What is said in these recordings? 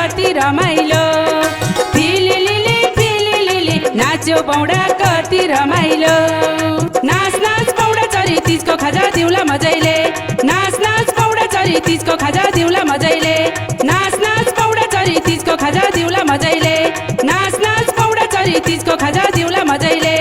कति रमाइलो फिलिलिली नाच्यो पौडा कति रमाइलो नाच नाच पौडा चरी तीजको खाजा दिउला मजैले नाच नाच पौडा चरी तीजको खाजा दिउला मजैले नाच नाच पौडा चरी तीजको खाजा दिउला मजैले नाच नाच पौडा चरी तीजको खाजा दिउला मजैले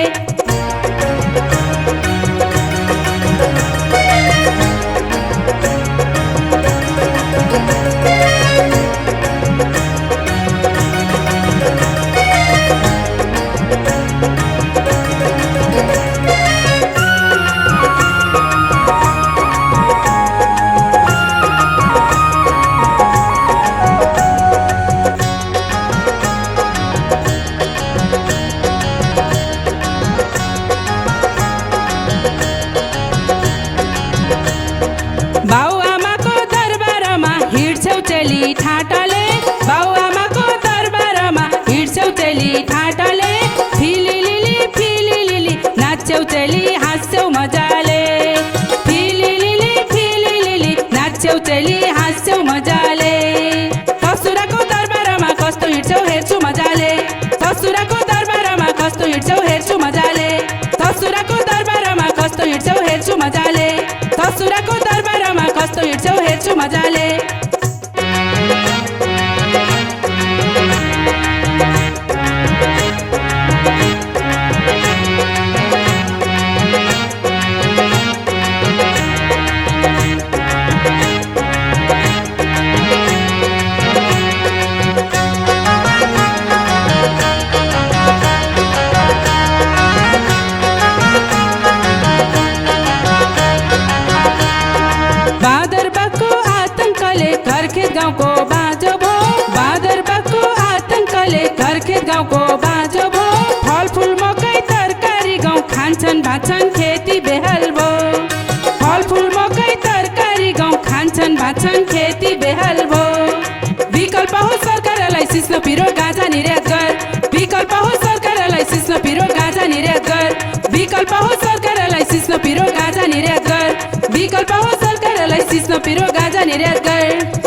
बाउआमाको दरबारमा हिँड्छौ चेली ठाटले बाउआमाको दरबारमा हिँड्छौ चेली ठाटले फिलिलिली नाच्छौ चेली हाँस्छौ मजाले फिलिलिली नाच्छौ चेली हाँस्छौ मजाले ससुराको दरबारमा कस्तो हिँड्छौ हेर्छु मजाले ससुराको दरबारमा कस्तो हिँड्छौ हेर्छु मजाले ससुराको दरबारमा कस्तो हिँड्छौ हेर्छु मजाले ससुराको दरबारमा कस्तो हिँड्छौ हेर्छु मजाले बादरबाको आतंकले घरखेत गाउँको बाँझो भो बादरबाको आतंकले घरखेत गाउँको बाँझो भो फलफुल मकै तरकारी गाउँ खान्छन् भान्छन् खेती बेहाल भो फलफुल मकै तरकारी गाउँ खान्छन् भान्छन् खेती बेहाल भो विकल्प हो सरकारलाई सिस्नो पिरो गाँजा निर्यात गर विकल्प हो सरकारलाई सिस्नो पिरो गाँजा निर्यात गर विकल्प हो सरकारलाई सिस्नो पिरो गाँजा निर्यात गर विकल्प हो सरकारलाई सिस्नो पिरो गाँजा निर्यात गर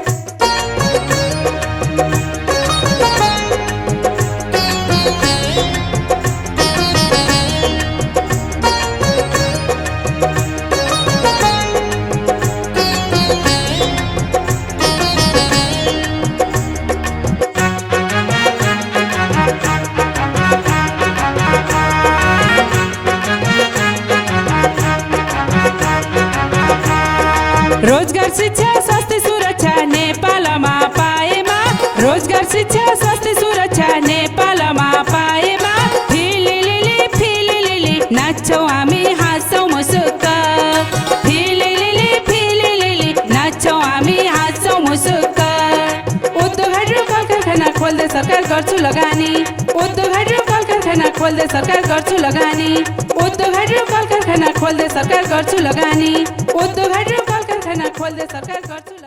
रोजगार शिक्षा स्वास्थ्य सुरक्षा नेपालमा पाएमा रोजगार शिक्षा स्वास्थ्य सुरक्षा नेपालमा पाएमा फिलिलिली नाच्छौ हामी हाँस्छौ मुसुक्क फिलिलिली नाच्छौ हामी हाँस्छौ मुसुक्क उद्योगहरू कल कारखाना खोल्दै सरकार गर्छु लगानी उद्योगहरू कल कारखाना खोल्दै सरकार गर्छु लगानी उद्योगहरू कल कारखाना खोल्दै सरकार गर्छु लगानी उद्योगहरू कल कारखाना खोल्दै सरकार गर्छु